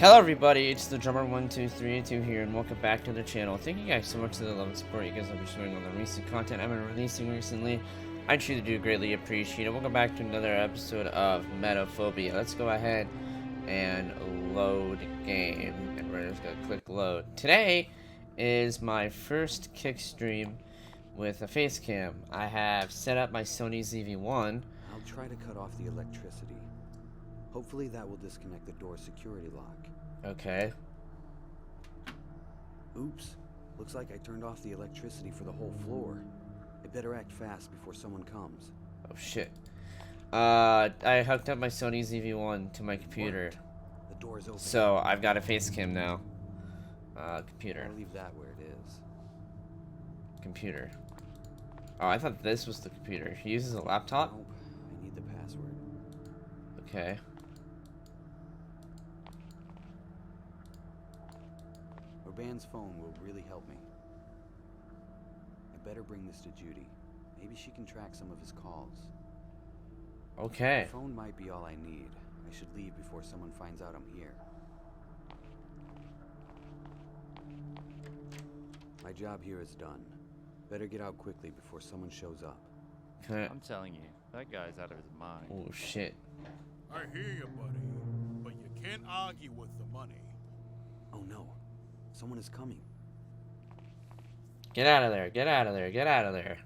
Hello everybody, it's the drummer 12382 here, and welcome back to the channel. Thank you guys so much for the love and support you guys have been showing on the recent content I've been releasing recently. I truly do greatly appreciate it. Welcome back to another episode of Metaphobia. Let's go ahead and load game, and we're just gonna click load. Today is my first kick stream with a face cam. I have set up my Sony ZV-1. I'll try to cut off the electricity. Hopefully that will disconnect the door security lock. Okay. Oops. Looks like I turned off the electricity for the whole floor. I better act fast before someone comes. Oh shit. I hooked up my Sony ZV-1 to my computer. The door's open. So I've got a face cam now. Computer. I'll leave that where it is. Computer. Oh, I thought this was the computer. He uses a laptop? Nope. I need the password. Okay. Urban's phone will really help me. I better bring this to Judy. Maybe she can track some of his calls. Okay. The phone might be all I need. I should leave before someone finds out I'm here. My job here is done. Better get out quickly before someone shows up. Okay. I'm telling you, that guy's out of his mind. Oh shit. I hear you, buddy, but you can't argue with the money. Oh no. Someone is coming. Get out of there. Get out of there. Get out of there.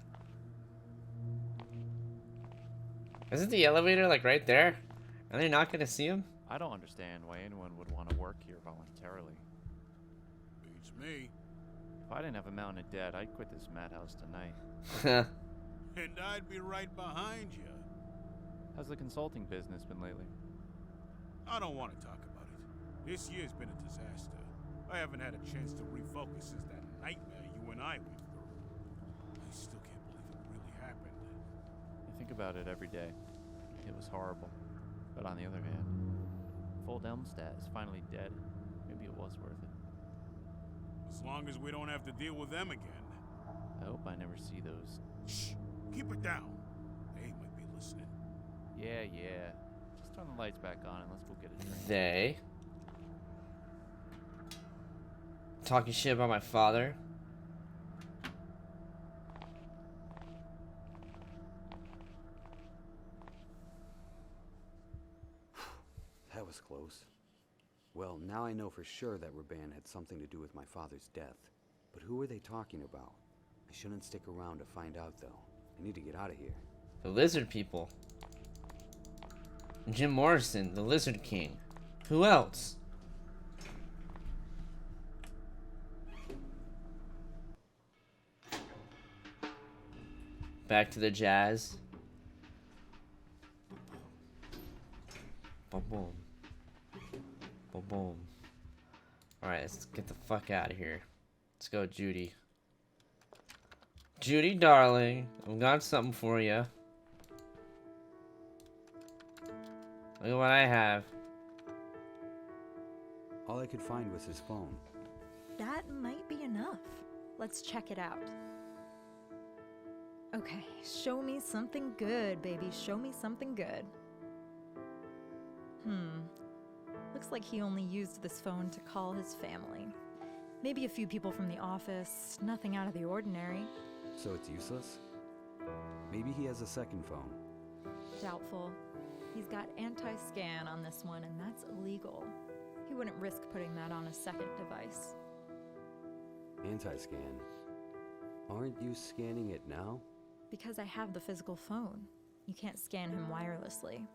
Isn't the elevator like right there? Are they not gonna see him? I don't understand why anyone would want to work here voluntarily. Beats me. If I didn't have a mountain of debt, I'd quit this madhouse tonight. And I'd be right behind you. How's the consulting business been lately? I don't want to talk about it. This year's been a disaster. I haven't had a chance to refocus since that nightmare you and I went through. I still can't believe it really happened. I think about it every day. It was horrible. But on the other hand, if old Elmstead is finally dead, maybe it was worth it. As long as we don't have to deal with them again. I hope I never see those. Shh! Keep it down. They might be listening. Yeah. Just turn the lights back on and let's go get a drink. They talking shit about my father. That was close. Well, now I know for sure that Raban had something to do with my father's death. But who are they talking about? I shouldn't stick around to find out, though. I need to get out of here. The lizard people. Jim Morrison, the Lizard King. Who else? Back to the jazz. Boom, boom. Boom, boom. Alright, let's get the fuck out of here. Let's go, Judy. Judy, darling. I've got something for you. Look at what I have. All I could find was his phone. That might be enough. Let's check it out. Okay, show me something good, baby. Show me something good. Looks like he only used this phone to call his family. Maybe a few people from the office, nothing out of the ordinary. So it's useless? Maybe he has a second phone. Doubtful. He's got anti-scan on this one, and that's illegal. He wouldn't risk putting that on a second device. Anti-scan. Aren't you scanning it now? Because I have the physical phone. You can't scan him wirelessly.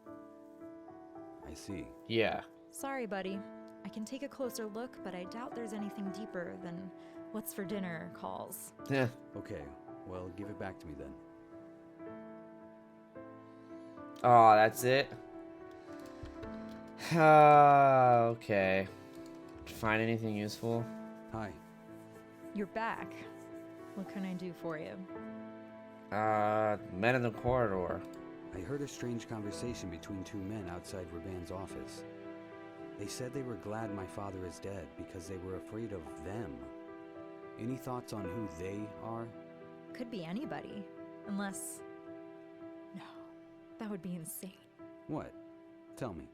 I see. Yeah. Sorry, buddy. I can take a closer look, but I doubt there's anything deeper than what's for dinner calls. Yeah. Okay, well, give it back to me then. Oh, that's it? Okay. Find anything useful? Hi. You're back. What can I do for you? Men in the corridor. I heard a strange conversation between two men outside Raban's office. They said they were glad my father is dead because they were afraid of them. Any thoughts on who they are? Could be anybody. Unless... No. That would be insane. What? Tell me.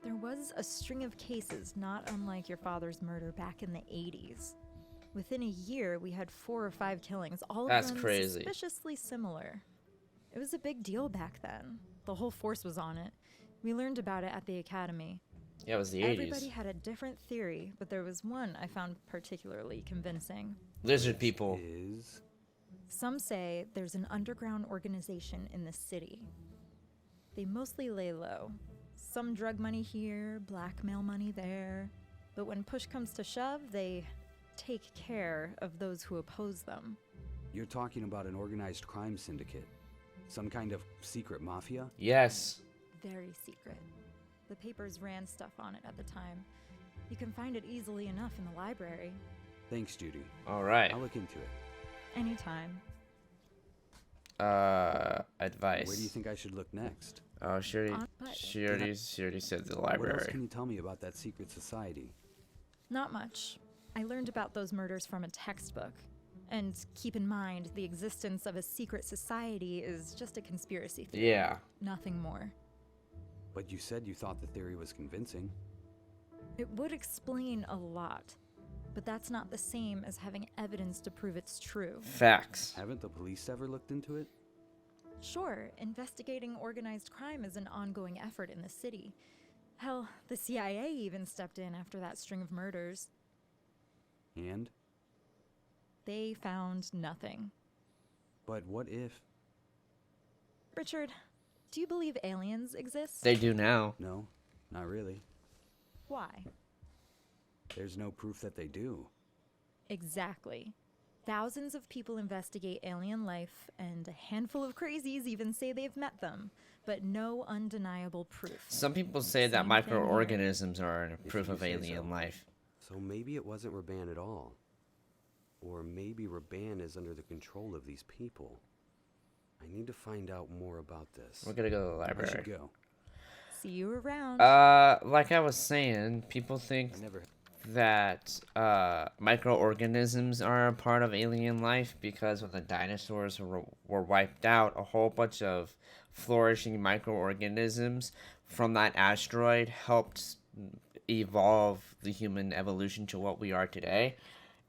There was a string of cases not unlike your father's murder back in the 80s. Within a year, we had 4 or 5 killings, all of That's them crazy. suspiciously similar. It was a big deal back then. The whole force was on it. We learned about it at the academy. Yeah, it was the Everybody 80s. had a different theory, but there was one I found particularly convincing. Lizard people. Is... Some say there's an underground organization in the city. They mostly lay low. Some drug money here, blackmail money there. But when push comes to shove, they take care of those who oppose them. You're talking about an organized crime syndicate? Some kind of secret mafia? Yes. Very secret. The papers ran stuff on it at the time. You can find it easily enough in the library. Thanks, Judy. All right. I'll look into it. Anytime. Advice. Where do you think I should look next? Oh, she already said the What else library. can you tell me about that secret society? Not much. I learned about those murders from a textbook. And keep in mind, the existence of a secret society is just a conspiracy theory. Yeah. Nothing more. But you said you thought the theory was convincing. It would explain a lot, but that's not the same as having evidence to prove it's true. Facts. Haven't the police ever looked into it? Sure, investigating organized crime is an ongoing effort in the city. Hell, the CIA even stepped in after that string of murders. And? They found nothing. But what if... Richard, do you believe aliens exist? They do now. No, not really. Why? There's no proof that they do. Exactly. Thousands of people investigate alien life, and a handful of crazies even say they've met them, but no undeniable proof. Some people say that Same thing here. microorganisms are If proof you of say alien so. life. So maybe it wasn't Raban at all. Or maybe Raban is under the control of these people. I need to find out more about this. We're gonna go to the I library. should go. See you around. Like I was saying, people think I never... that microorganisms are a part of alien life because when the dinosaurs were wiped out, a whole bunch of flourishing microorganisms from that asteroid helped evolve the human evolution to what we are today.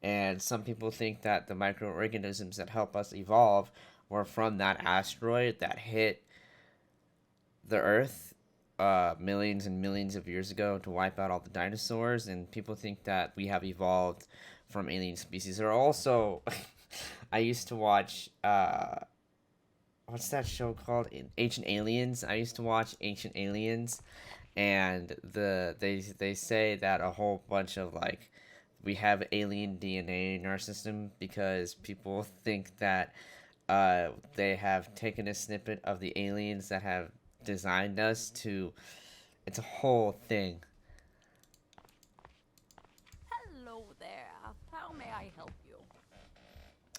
And some people think that the microorganisms that help us evolve were from that asteroid that hit the Earth millions and millions of years ago to wipe out all the dinosaurs, and people think that we have evolved from alien species. There are also, I used to watch, what's that show called? Ancient Aliens. I used to watch Ancient Aliens, and they say that a whole bunch of like, we have alien DNA in our system because people think that they have taken a snippet of the aliens that have designed us to... It's a whole thing. Hello there. How may I help you?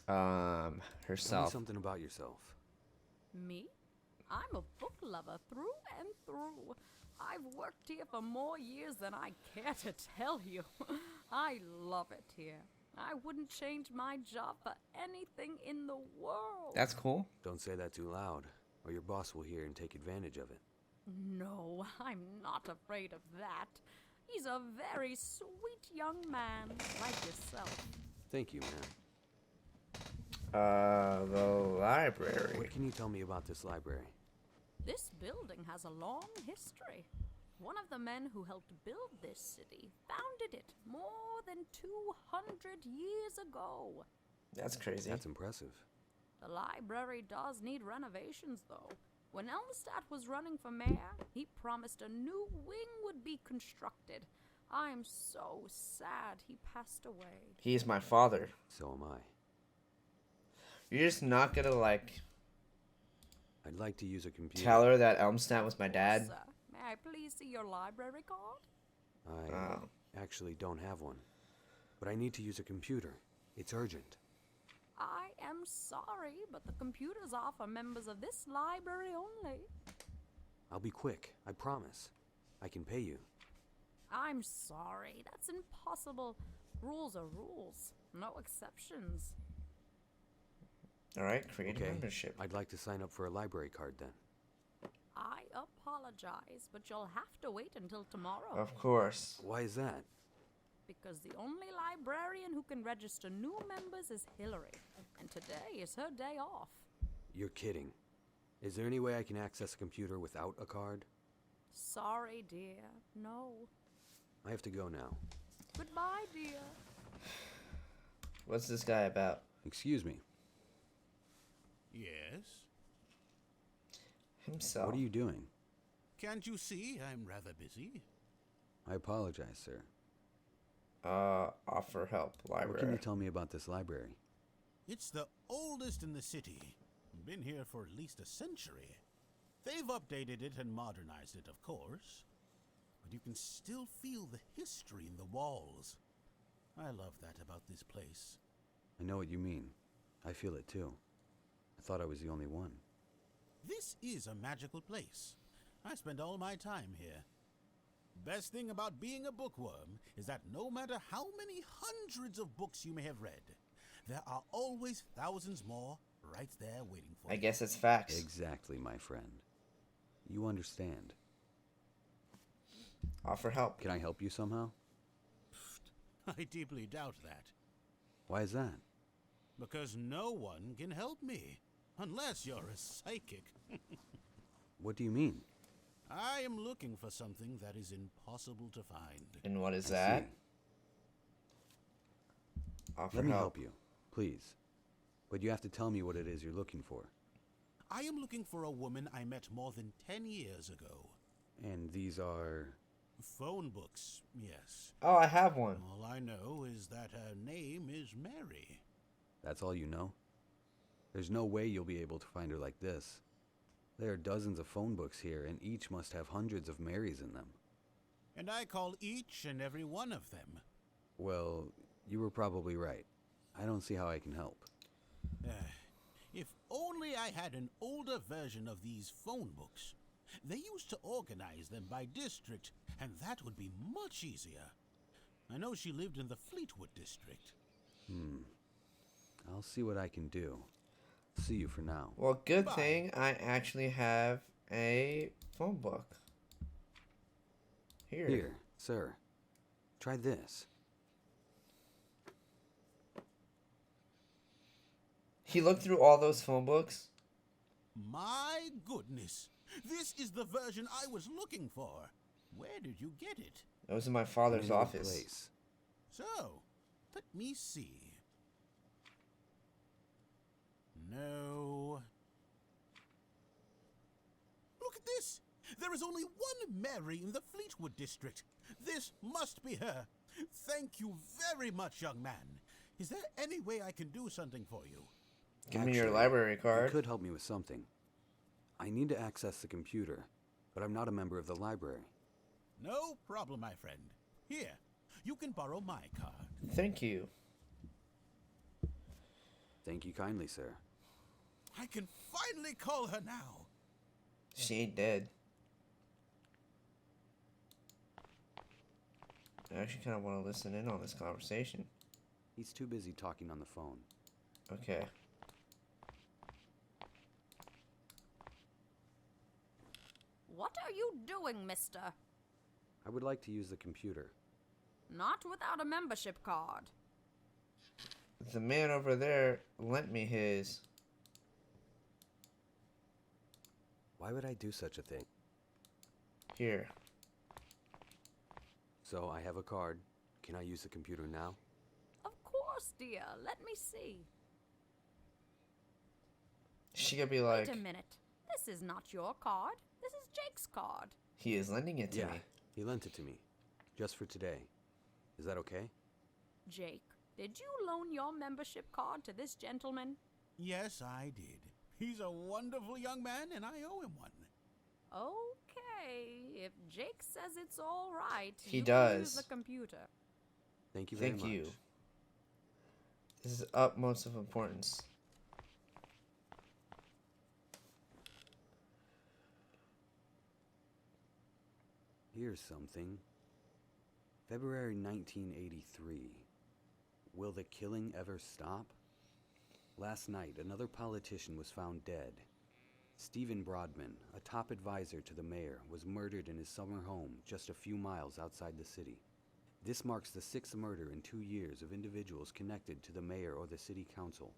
Tell me Herself. something about yourself. Me? I'm a book lover through and through. I've worked here for more years than I care to tell you. I love it here. I wouldn't change my job for anything in the world. That's cool. Don't say that too loud, or your boss will hear and take advantage of it. No, I'm not afraid of that. He's a very sweet young man, like yourself. Thank you, man. The library. What can you tell me about this library? This building has a long history. One of the men who helped build this city founded it more than 200 years ago. That's crazy. That's impressive. The library does need renovations, though. When Elmstadt was running for mayor, he promised a new wing would be constructed. I'm so sad he passed away. He's my father. So am I. You're just not gonna, like, I'd like to use a computer. tell her that Elmstadt was my dad? Sir, may I please see your library card? I Oh. actually don't have one. But I need to use a computer. It's urgent. I am sorry, but the computers are for members of this library only. I'll be quick, I promise. I can pay you. I'm sorry, that's impossible. Rules are rules, no exceptions. Alright, create a Okay, membership. I'd like to sign up for a library card then. I apologize, but you'll have to wait until tomorrow. Of course. Why is that? Because the only librarian who can register new members is Hillary, and today is her day off. You're kidding. Is there any way I can access a computer without a card? Sorry, dear. No. I have to go now. Goodbye, dear. What's this guy about? Excuse me. Yes? Himself. What are you doing? Can't you see I'm rather busy? I apologize, sir. Offer help. Library. What can you tell me about this library? It's the oldest in the city. Been here for at least a century. They've updated it and modernized it, of course. But you can still feel the history in the walls. I love that about this place. I know what you mean. I feel it too. I thought I was the only one. This is a magical place. I spend all my time here. Best thing about being a bookworm is that no matter how many hundreds of books you may have read, there are always thousands more right there waiting for I you. guess it's facts. Exactly, my friend. You understand. Offer help. Can I help you somehow? I deeply doubt that. Why is that? Because no one can help me. Unless you're a psychic. What do you mean? I am looking for something that is impossible to find. And what is I that? see. Offer Let me help you, please. But you have to tell me what it is you're looking for. I am looking for a woman I met more than 10 years ago. And these are... Phone books, yes. Oh, I have one. All I know is that her name is Mary. That's all you know? There's no way you'll be able to find her like this. There are dozens of phone books here, and each must have hundreds of Marys in them. And I call each and every one of them. Well, you were probably right. I don't see how I can help. If only I had an older version of these phone books. They used to organize them by district, and that would be much easier. I know she lived in the Fleetwood district. I'll see what I can do. See you for now. Well, good Bye. thing I actually have a phone book. Here, sir. Try this. He looked through all those phone books. My goodness. This is the version I was looking for. Where did you get it? It was in my father's In a office. place. So, let me see. No. Look at this! There is only one Mary in the Fleetwood district. This must be her. Thank you very much, young man. Is there any way I can do something for you? Give me your Actually, library You card. could help me with something. I need to access the computer, but I'm not a member of the library. No problem, my friend. Here, you can borrow my card. Thank you. Thank you kindly, sir. I can finally call her now. She ain't dead. I actually kind of want to listen in on this conversation. He's too busy talking on the phone. Okay. What are you doing, mister? I would like to use the computer. Not without a membership card. The man over there lent me his. Why would I do such a thing? Here. So I have a card. Can I use the computer now? Of course, dear. Let me see. She could be like, Wait a minute. This is not your card. This is Jake's card. he is lending it to Yeah, me. he lent it to me. Just for today. Is that okay? Jake, did you loan your membership card to this gentleman? Yes, I did. He's a wonderful young man, and I owe him one. Okay, if Jake says it's all right, He you can use does. the computer. Thank you very Thank much. you. This is utmost of importance. Here's something. February 1983. Will the killing ever stop? Last night, another politician was found dead. Stephen Broadman, a top advisor to the mayor, was murdered in his summer home just a few miles outside the city. This marks the 6th murder in 2 years of individuals connected to the mayor or the city council.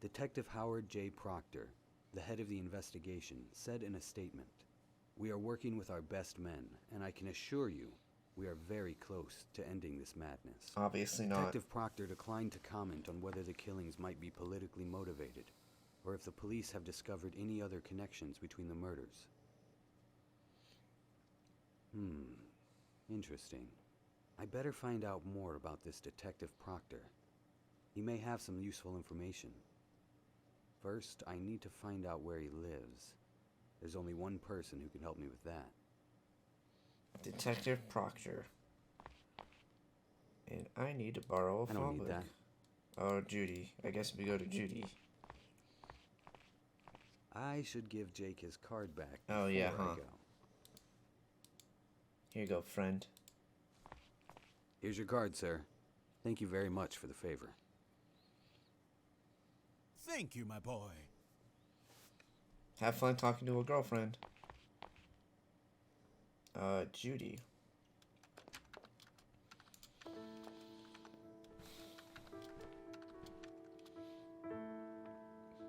Detective Howard J. Proctor, the head of the investigation, said in a statement, "We are working with our best men, and I can assure you, we are very close to ending this madness." Obviously not. Detective Proctor declined to comment on whether the killings might be politically motivated, or if the police have discovered any other connections between the murders. Interesting. I better find out more about this Detective Proctor. He may have some useful information. First, I need to find out where he lives. There's only one person who can help me with that. Detective Proctor. And I need to borrow a I don't need phone that. book. Oh, Judy. I guess we go to Judy. I should give Jake his card back Oh, yeah, before I huh. go. Here you go, friend. Here's your card, sir. Thank you very much for the favor. Thank you, my boy. Have fun talking to a girlfriend. Judy.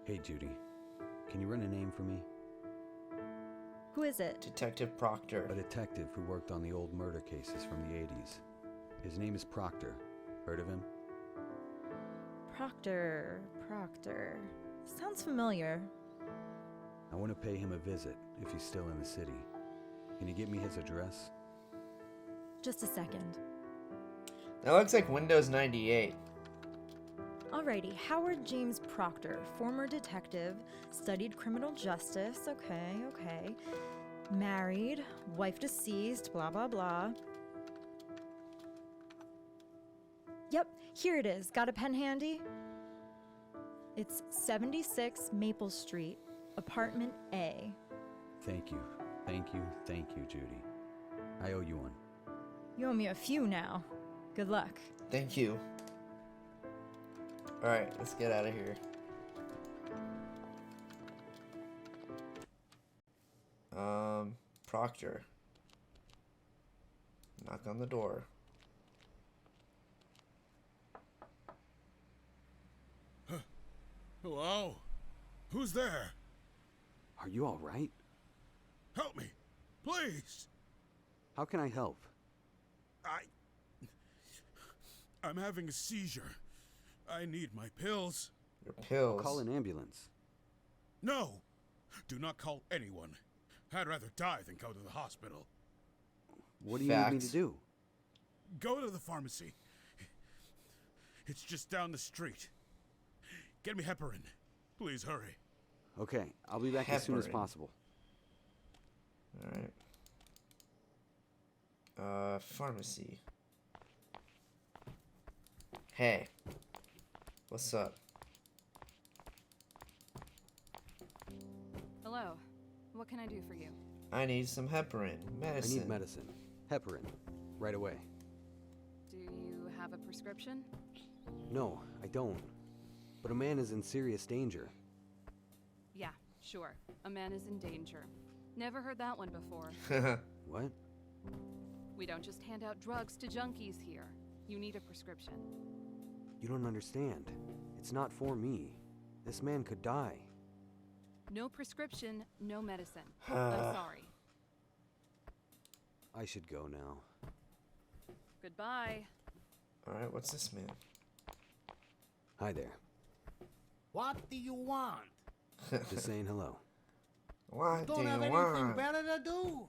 Hey, Judy. Can you run a name for me? Who is it? Detective Proctor. A detective who worked on the old murder cases from the 80s. His name is Proctor. Heard of him? Proctor. Sounds familiar. I want to pay him a visit if he's still in the city. Can you get me his address? Just a second. That looks like Windows 98. Alrighty, Howard James Proctor, former detective, studied criminal justice, okay. Married, wife deceased, blah blah blah. Yep, here it is. Got a pen handy? It's 76 Maple Street, apartment A. Thank you, Judy. I owe you one. You owe me a few now. Good luck. Thank you. Alright, let's get out of here. Proctor. Knock on the door. Hello? Who's there? Are you all right? Help me, please. How can I help? I'm having a seizure. I need my pills. Your pills. Call an ambulance. No! Do not call anyone. I'd rather die than go to the hospital. What do you need me to Facts. do? Go to the pharmacy. It's just down the street. Get me heparin. Please hurry. Okay, I'll be back as soon as Heparin. possible. Alright. Pharmacy. Hey. What's up? Hello. What can I do for you? I need some heparin. Medicine. I need medicine. Heparin. Right away. Do you have a prescription? No, I don't. But a man is in serious danger. Yeah, sure. A man is in danger. Never heard that one before. What? We don't just hand out drugs to junkies here. You need a prescription. You don't understand. It's not for me. This man could die. No prescription, no medicine. I'm sorry. I should go now. Goodbye. Alright, what's this man? Hi there. What do you want? Just saying hello. What do Don't have you anything want? better to do.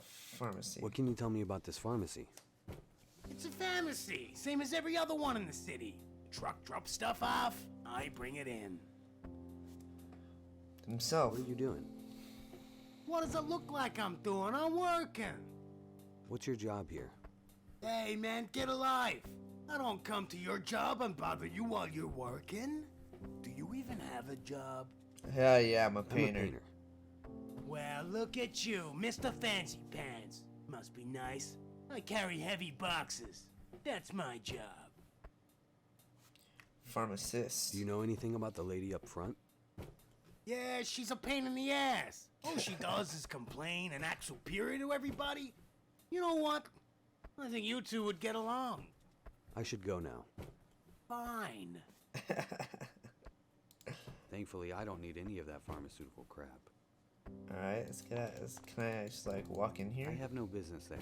Pharmacy. What can you tell me about this pharmacy? It's a pharmacy, same as every other one in the city. Truck drops stuff off, I bring it in. Himself. What are you doing? What does it look like I'm doing? I'm working. What's your job here? Hey man, get a life. I don't come to your job and bother you while you're working. Do you even have a job? Hell yeah, I'm a I'm a painter. painter. Well, look at you, Mr. Fancy Pants. Must be nice. I carry heavy boxes. That's my job. Pharmacist. Do you know anything about the lady up front? Yeah, she's a pain in the ass. All she does is complain and act superior to everybody. You know what? I think you two would get along. I should go now. Fine. Thankfully, I don't need any of that pharmaceutical crap. Alright, can I just like walk in here? I have no business there.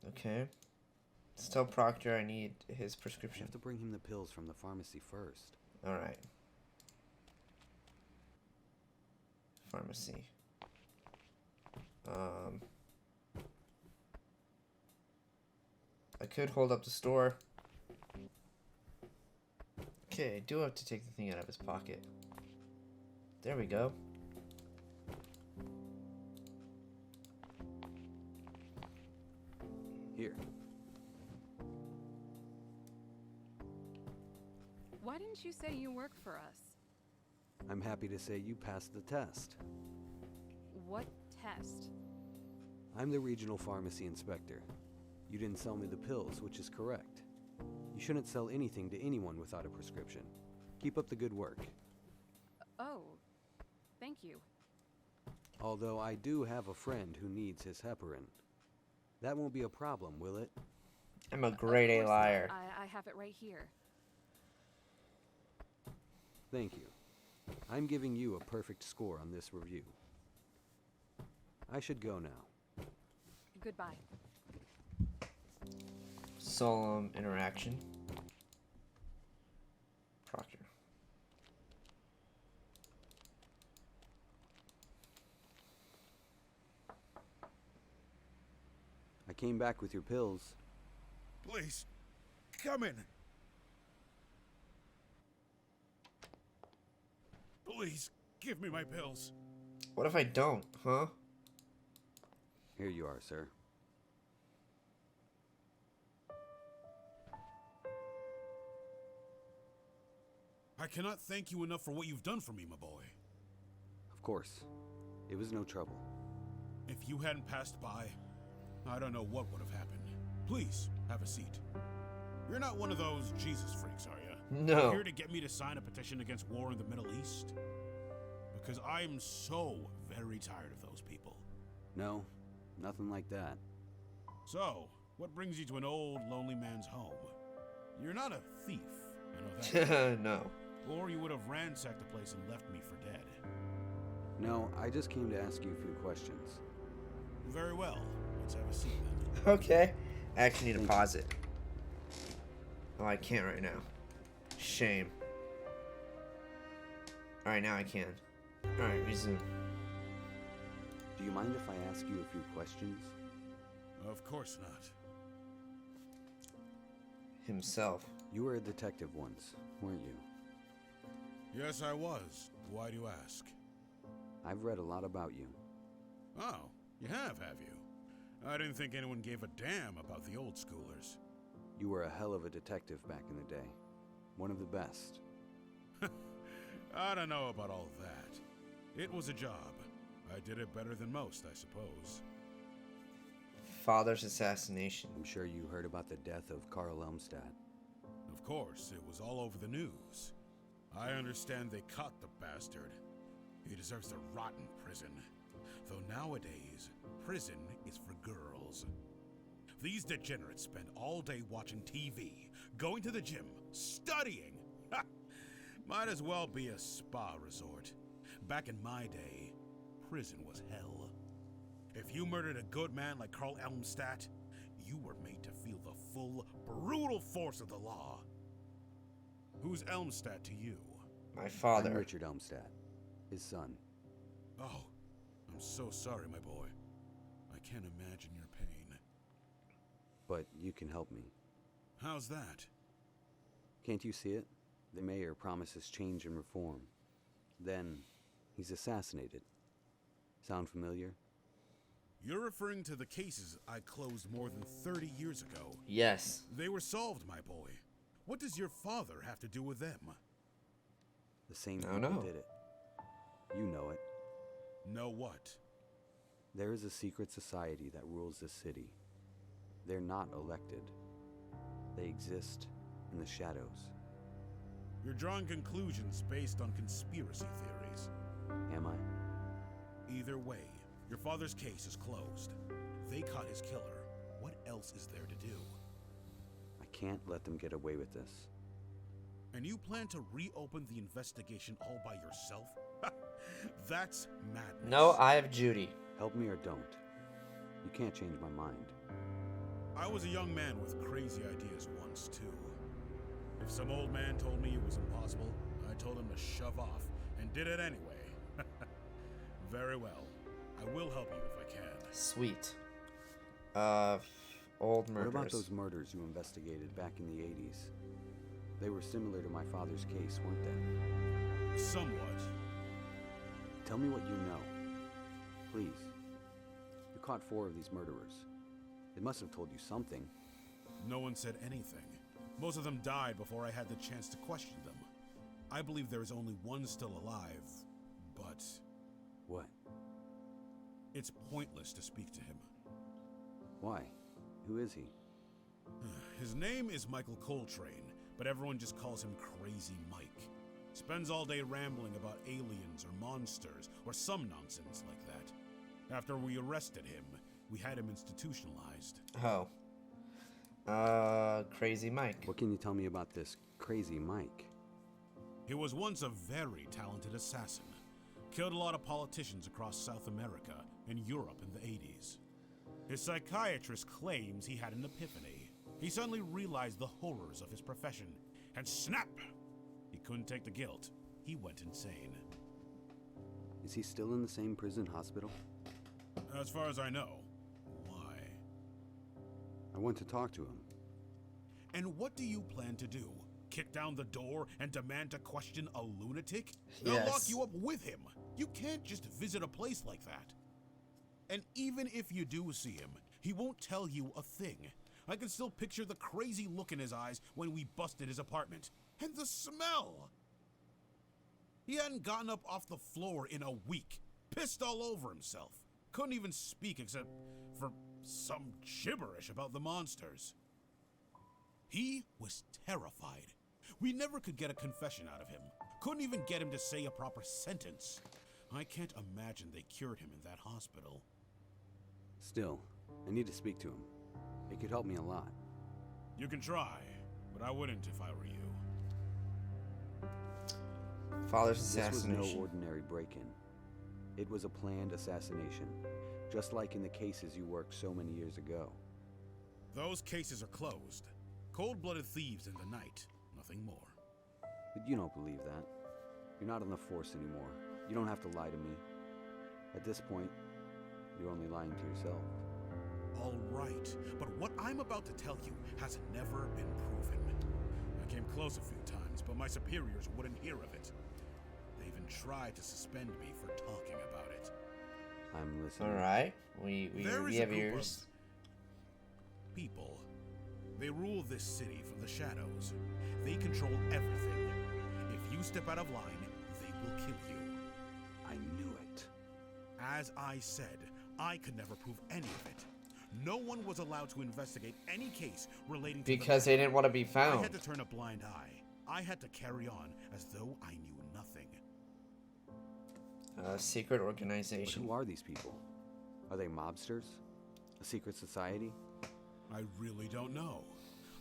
Okay. Let's tell Proctor I need his I prescription. have to bring him the pills from the pharmacy first. Alright. Pharmacy. I could hold up the store. Okay, I do have to take the thing out of his pocket. There we go. Here. Why didn't you say you work for us? I'm happy to say you passed the test. What test? I'm the regional pharmacy inspector. You didn't sell me the pills, which is correct. You shouldn't sell anything to anyone without a prescription. Keep up the good work. Oh, thank you. Although I do have a friend who needs his heparin. That won't be a problem, will it? I'm a grade A Of course liar. not. I have it right here. Thank you. I'm giving you a perfect score on this review. I should go now. Goodbye. Solemn interaction. Proctor. I came back with your pills. Please, come in. Please, give me my pills. What if I don't, huh? Here you are, sir. I cannot thank you enough for what you've done for me, my boy. Of course. It was no trouble. If you hadn't passed by, I don't know what would have happened. Please, have a seat. You're not one of those Jesus freaks, are you? No. Here to get me to sign a petition against war in the Middle East? Because I'm so very tired of those people. No, nothing like that. So, what brings you to an old, lonely man's home? You're not a thief, I know that. No. Or you would have ransacked the place and left me for dead. No, I just came to ask you a few questions. Very well. Let's have a seat then. Okay. I actually need to pause it. Oh, I can't right now. Shame. Alright, now I can. Alright, resume. Do you mind if I ask you a few questions? Of course not. Himself. You were a detective once, weren't you? Yes, I was. Why do you ask? I've read a lot about you. Oh, you have you? I didn't think anyone gave a damn about the old schoolers. You were a hell of a detective back in the day. One of the best. I don't know about all that. It was a job. I did it better than most, I suppose. Father's assassination. I'm sure you heard about the death of Carl Elmstadt. Of course, it was all over the news. I understand they caught the bastard. He deserves to rot in prison. Though nowadays, prison is for girls. These degenerates spend all day watching TV, going to the gym, studying. Ha! Might as well be a spa resort. Back in my day, prison was hell. If you murdered a good man like Carl Elmstadt, you were made to feel the full, brutal force of the law. Who's Elmstadt to you? My I'm father. Richard Elmstadt, his son. Oh, I'm so sorry, my boy. I can't imagine your pain. But you can help me. How's that? Can't you see it? The mayor promises change and reform. Then, he's assassinated. Sound familiar? You're referring to the cases I closed more than 30 years ago. Yes. They were solved, my boy. What does your father have to do with them? The same I people don't know. did it. You know it. Know what? There is a secret society that rules this city. They're not elected. They exist in the shadows. You're drawing conclusions based on conspiracy theories. Am I? Either way, your father's case is closed. They caught his killer. What else is there to do? I can't let them get away with this. And you plan to reopen the investigation all by yourself? That's madness. No, I have Judy. Help me or don't. You can't change my mind. I was a young man with crazy ideas once, too. If some old man told me it was impossible, I told him to shove off, and did it anyway. Very well. I will help you if I can. Sweet. Old murders. What about those murders you investigated back in the 80s? They were similar to my father's case, weren't they? Somewhat. Tell me what you know. Please. You caught 4 of these murderers. They must have told you something. No one said anything. Most of them died before I had the chance to question them. I believe there is only one still alive, but What? it's pointless to speak to him. Why? Who is he? His name is Michael Coltrane, but everyone just calls him Crazy Mike. Spends all day rambling about aliens or monsters or some nonsense like that. After we arrested him, we had him institutionalized. Oh. Crazy Mike. What can you tell me about this Crazy Mike? He was once a very talented assassin. Killed a lot of politicians across South America and Europe in the 80s. His psychiatrist claims he had an epiphany. He suddenly realized the horrors of his profession, and snap! He couldn't take the guilt. He went insane. Is he still in the same prison hospital? As far as I know. Why? I want to talk to him. And what do you plan to do? Kick down the door and demand to question a lunatic? They'll Yes. lock you up with him. You can't just visit a place like that. And even if you do see him, he won't tell you a thing. I can still picture the crazy look in his eyes when we busted his apartment. And the smell! He hadn't gotten up off the floor in a week. Pissed all over himself. Couldn't even speak except for some gibberish about the monsters. He was terrified. We never could get a confession out of him. Couldn't even get him to say a proper sentence. I can't imagine they cured him in that hospital. Still, I need to speak to him. It could help me a lot. You can try, but I wouldn't if I were you. Father's This was assassination. no ordinary break-in. It was a planned assassination, just like in the cases you worked so many years ago. Those cases are closed. Cold-blooded thieves in the night, nothing more. But you don't believe that. You're not on the force anymore. You don't have to lie to me. At this point, you're only lying to yourself. All right, but what I'm about to tell you has never been proven. I came close a few times, but my superiors wouldn't hear of it. They even tried to suspend me for talking about it. I'm listening. Alright. We There is a have group ears. of people. They rule this city from the shadows. They control everything. If you step out of line, they will kill you. I knew it. As I said, I could never prove any of it. No one was allowed to investigate any case relating to Because the they didn't want to be I found. had to turn a blind eye. I had to carry on as though I knew nothing. Secret But organization. who are these people? Are they mobsters? A secret society? I really don't know.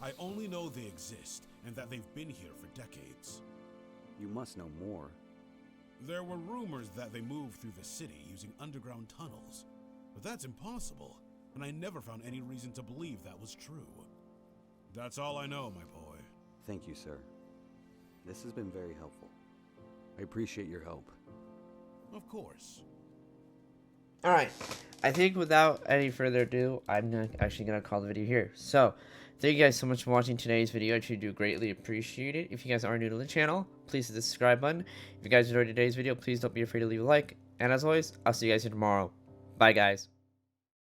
I only know they exist and that they've been here for decades. You must know more. There were rumors that they moved through the city using underground tunnels. But that's impossible, and I never found any reason to believe that was true. That's all I know, my boy. Thank you, sir. This has been very helpful. I appreciate your help. Of course. Alright, I think without any further ado, I'm actually going to call the video here. So, thank you guys so much for watching today's video. I truly do greatly appreciate it. If you guys are new to the channel, please hit the subscribe button. If you guys enjoyed today's video, please don't be afraid to leave a like. And as always, I'll see you guys here tomorrow. Bye, guys.